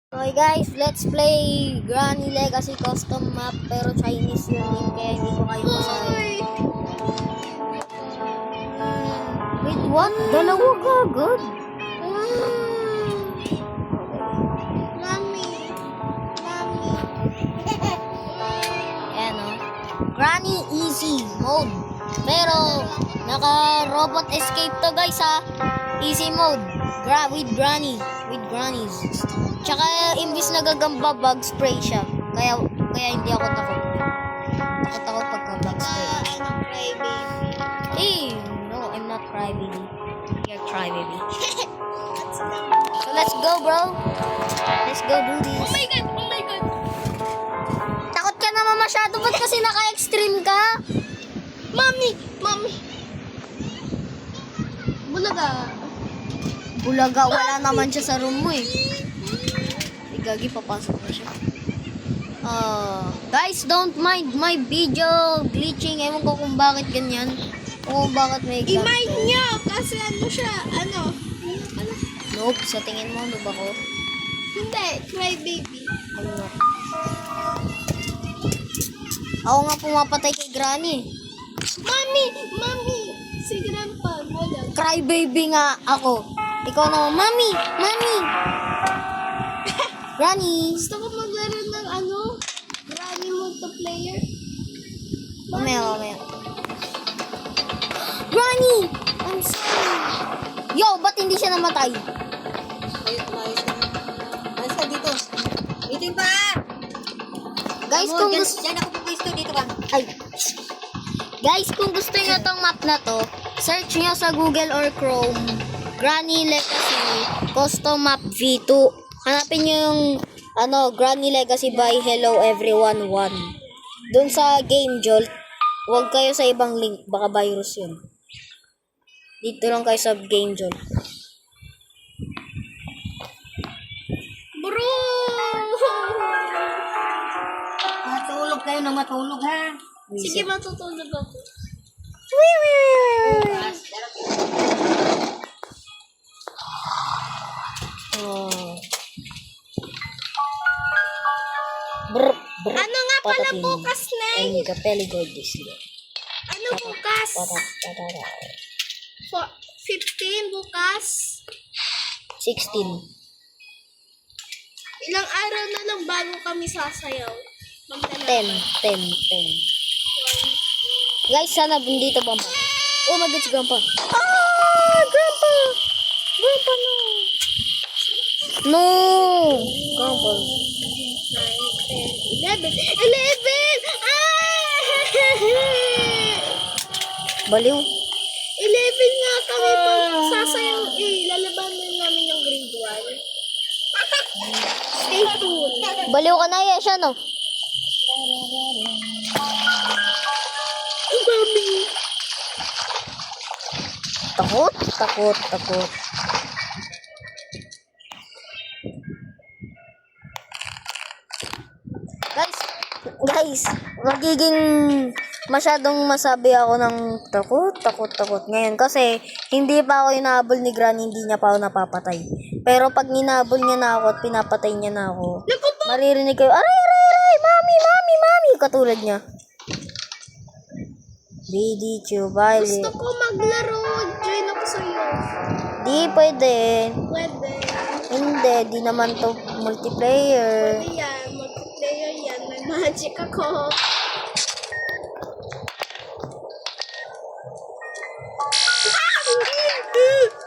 Okay guys, let's play Granny Legacy custom map pero Chinese yung link kaya hindi ko kayo masabi. Wait, what? Dalawa ka agad? Mami. Ayan o. Granny easy mode. Pero naka-robot escape to guys ha. Easy mode. With grannies. Tsaka imbis nagagamba bug spray siya. Kaya hindi ako takot. Takot ako pagka bug spray. No, I'm not crybaby. You're crybaby. So let's go, bro. Let's go do this. Oh my god. Takot ka naman masyado. Ba't kasi naka-extreme ka? Mami. Bulaga, wala naman siya sa room mo eh. Gagi, papasok na siya. Guys, don't mind my video glitching. Ewan ko kung bakit ganyan. O bakit may I-mind niya kasi siya, Nope, sa tingin mo, ano ba ko? Hindi, cry baby. Ano nga? Ako nga pumapatay kay Granny. Mami. Si Grandpa, wala. Cry baby nga ako. Ikaw naman, Mami. Granny. Gusto ko maglaro ng Granny multiplayer. Mamaya. Granny! I'm sorry. Yo, ba't hindi siya namatay? Ayos ka dito. Dito yung pa! Guys, kung gusto... Diyan ako pupisto dito ba? Ay. Guys, kung gusto niyo tong map na to, search niyo sa Google or Chrome, Granny Legacy Custom Map V2. Hanapin niyo yung Granny Legacy by Hello Everyone 1. Doon sa Game Jolt, huwag kayo sa ibang link, baka virus yun. Dito lang kayo sa Game Jolt. Bro! Matulog kayo na matulog ha. Sige, matutulog ako. Oh. Brr. Ano nga pala bukas, Neng? Ang kapeli gorgeous. Ano bukas? 15 bukas. 16. Ilang araw na lang bago kami sasayaw. 10. Guys, sana dito Grandpa. Oh my God, si Grandpa. Grandpa! Grandpa, no! No! Grandpa. 9, 10, 11! 11! Baliw. 11 nga kami pag sasayaw. Lalabanan namin yung grade 1. Stay tuned. Baliw ka na yan siya, no? Ang dami. Takot. Guys, magiging masyadong masabi ako ng takot ngayon kasi hindi pa ako inahabol ni Granny, hindi niya pa ako napapatay. Pero pag inahabol niya na ako at pinapatay niya na ako, maririnig kayo, aray, mami, katulad niya. Ready to buy it. Gusto ko maglaro. Join ako sa'yo. Di pwede. Pwede. Hindi, di naman to multiplayer. Pwede yan. Multiplayer yan. May magic ako.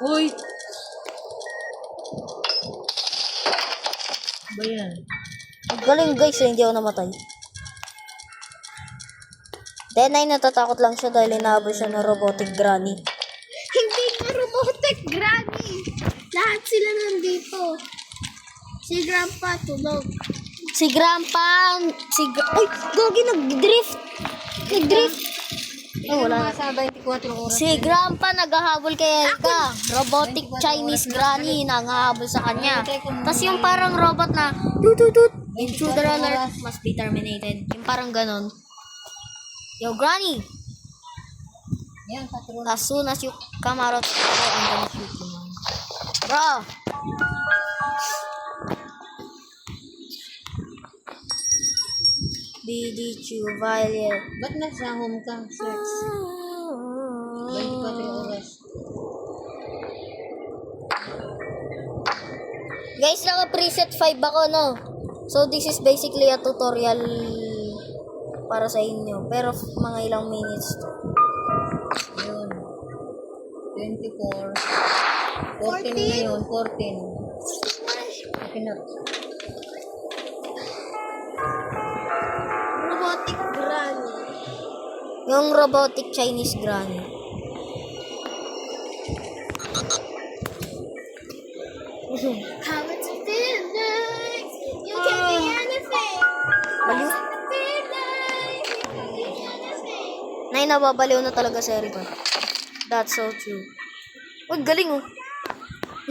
Uy! Ba yan? Galing guys, hindi ako namatay. Then ay natatakot lang siya dahil inahabol siya ng robotic Granny. Hindi nga robotic, Granny. Lahat sila nandito. Si Grandpa tulog. Uy, Gogi, nag-drift. Oh, wala na. Sa 24 oras. Si Grandpa naghahabol kay Elka. Robotic Chinese Granny na naghahabol sa kanya. Tapos yung parang robot na tut. Intruder alert must be terminated. Yung parang ganon. Yo, Granny! Yan, patron. As soon as you come out of the door, I'm gonna shoot you, man. Bro! BDQ, Violet. Ba't nasa home ka? Search. 24 oras. Guys, naka-preset 5 ako, no? So, this is basically a tutorial para sa inyo. Pero, mga ilang minutes to. Yun. 24. 14 ngayon. 14. Okay na. Robotic granny. Yung robotic Chinese granny. How it's a feeling. You can be anything. Baliw. Feel like you can be anything. Nay, nababaliw na talaga si Erika. That's so true. Uy, galing oh.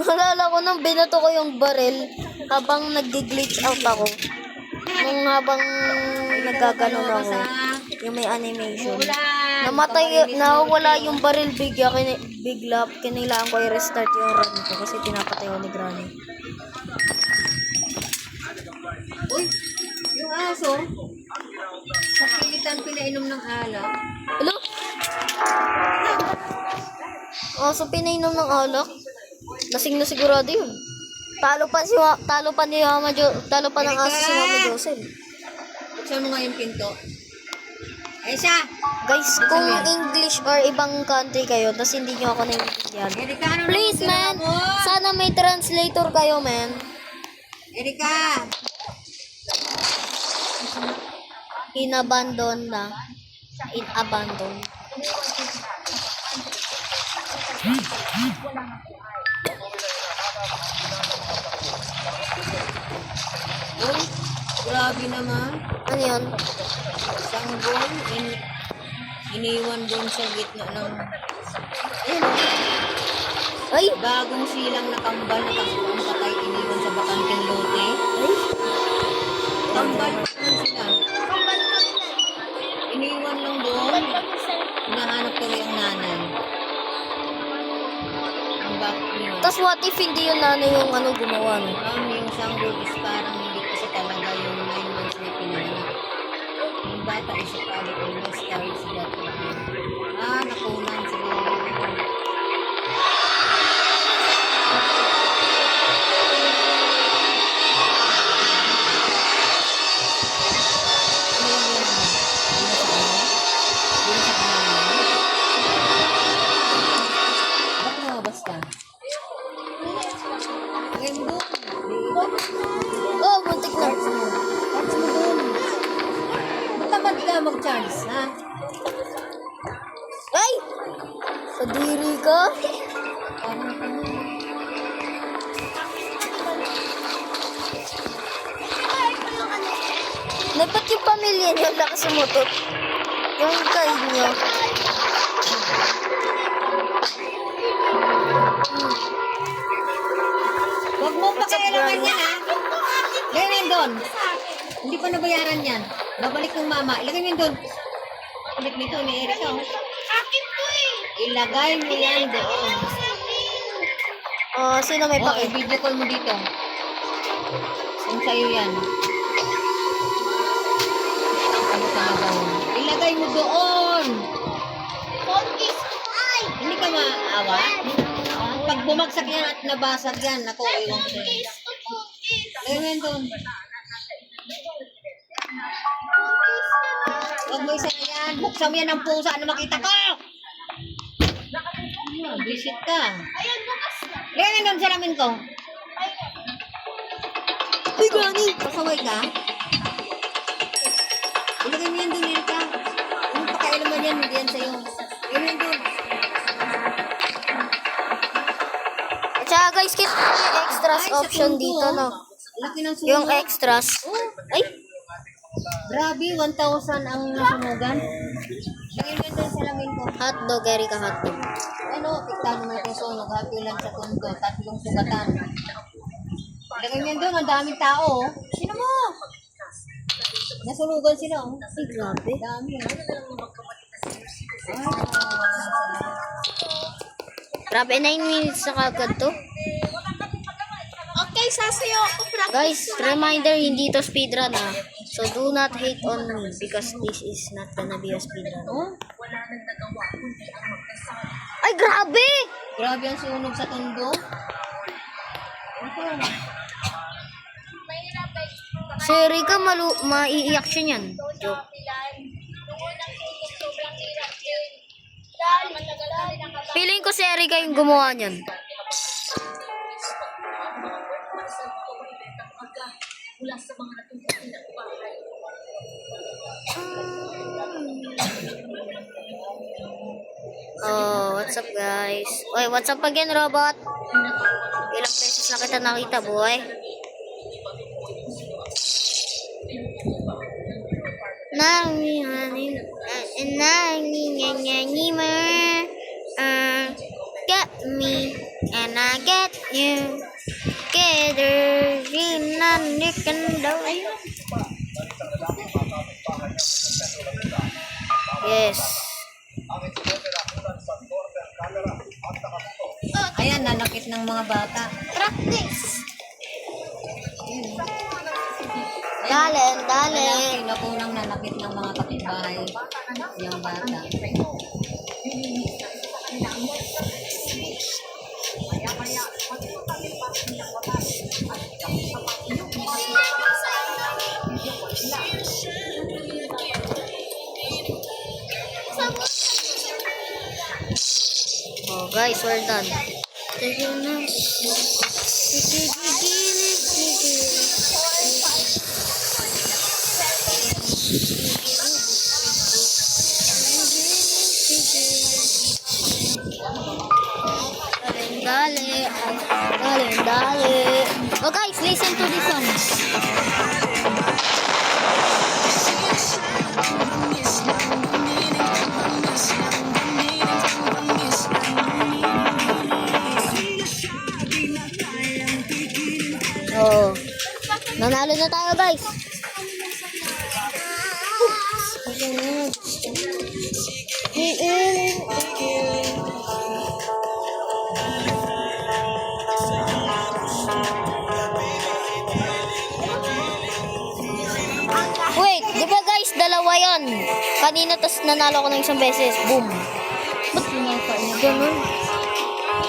Naalala ko nang binato ko yung baril habang nag-glitch out ako. Nung habang nagkaganon ako. Yung may animation. Namatay, nawala yung baril bigla, kinailangan ko i-restart yung run ko kasi pinapatay ako ni Granny. Uy, yung aso, sa pilitan pinainom ng alak. Hello? So pinainom ng alak. Lasing na sigurado yun. Talo pa ng aso si Mama Josel. Buksan mo nga yung pinto. Ay siya! Guys, kung English or ibang country kayo, tapos hindi nyo ako naiintindihan. Erika, ano Please, man! naman mo? Sana may translator kayo, man. Erika! Inabandon na. In-abandon. Uy, grabe naman. Ano yun? Sanggol, iniwan doon sa gitna ng... Ayun, Ay! bagong silang nakambal na takbong patay iniwan sa bakanting lote. Ay! Kambal naman sila. Iniwan lang doon. Hinahanap tuloy ang nanay. Ang bakit niyo. Tapos what if hindi yung nanay yung ano gumawa, no? Yung sanggol is parang hindi kasi talaga yung 9 months na pinanganak. Yung bata is probably almost carried sila. Nakunan sila. Oh, buntik na. Tamad ka mag-charge, ha? Ay! Sadiri ka? Dapat yung pamilya niyo lakas sumutot. Yung kain niyo. Huwag mo pakialaman yan, ha? Ilagay mo yan doon. Hindi pa nabayaran yan. Babalik ng mama. Ilagay mo yan doon. Ulit nito ni Erika, oh. Akin to eh. Ilagay mo yan doon. Sino may Oh, pake? i-video call mo dito. Kung sa'yo yan. Ano talaga mo? Ilagay mo doon. Focus. Ay. Hindi ka maawa. Pag bumagsak yan at nabasag yan, ako, iwan ko sa'yo. Ilagay mo yan doon. Huwag mo isa na yan. Buksan mo yan ng pusa na makita ko. Visit ka. Ayan, bukas na. Ilagay mo yan doon sa lamin ko. Uy, Granny! Pasaway ka? Ilagay mo yan doon, Erika. Anong pakailaman yan? Hindi yan sa'yo. Ilagay mo yan doon. At saka guys, kita yung extras Ay, sa option pundo, dito, oh. no? Laki ng sunog. Yung extras. Ay! Grabe, 1,000 ang nasunugan. Lagay mo yan doon sa lamin ko. Hotdog, Erika, hotdog. Ano, piktano mo na itong sunog. Happy lang sa pundo. 3 sugatan. Lagay mo yan doon. Ang daming tao. Oh. Sino mo? Nasunugan sila. Oh. Ay, grabe. Dami. Oh. Grabe, 9 minutes na kagad to. Okay, sasayaw ako. Practice. Guys, reminder, hindi to speedrun, ah. So do not hate on me because this is not gonna be a speedrun. Oh, Ay, grabe! grabe ang sunog sa tondo. Si Rika, maiiyak siya niyan. Joke. Feeling ko si Erika yung gumawa niyan. Oh, what's up guys? Oy, what's up again, robot? Ilang beses na kita nakita, boy. Get me and I get you together in a candle. Yes. Ayan, nanakit ng mga bata. Practice. Dale. Walang pinakunang nanakit ng mga kapitbahay. Yung bata. Oh guys, we're done. Dale. Oh guys, listen to this song. Oh, nanalo na tayo guys. Wait, di ba guys, dalawa yan? Kanina tas nanalo ko ng isang beses. Boom. Ba't ganun?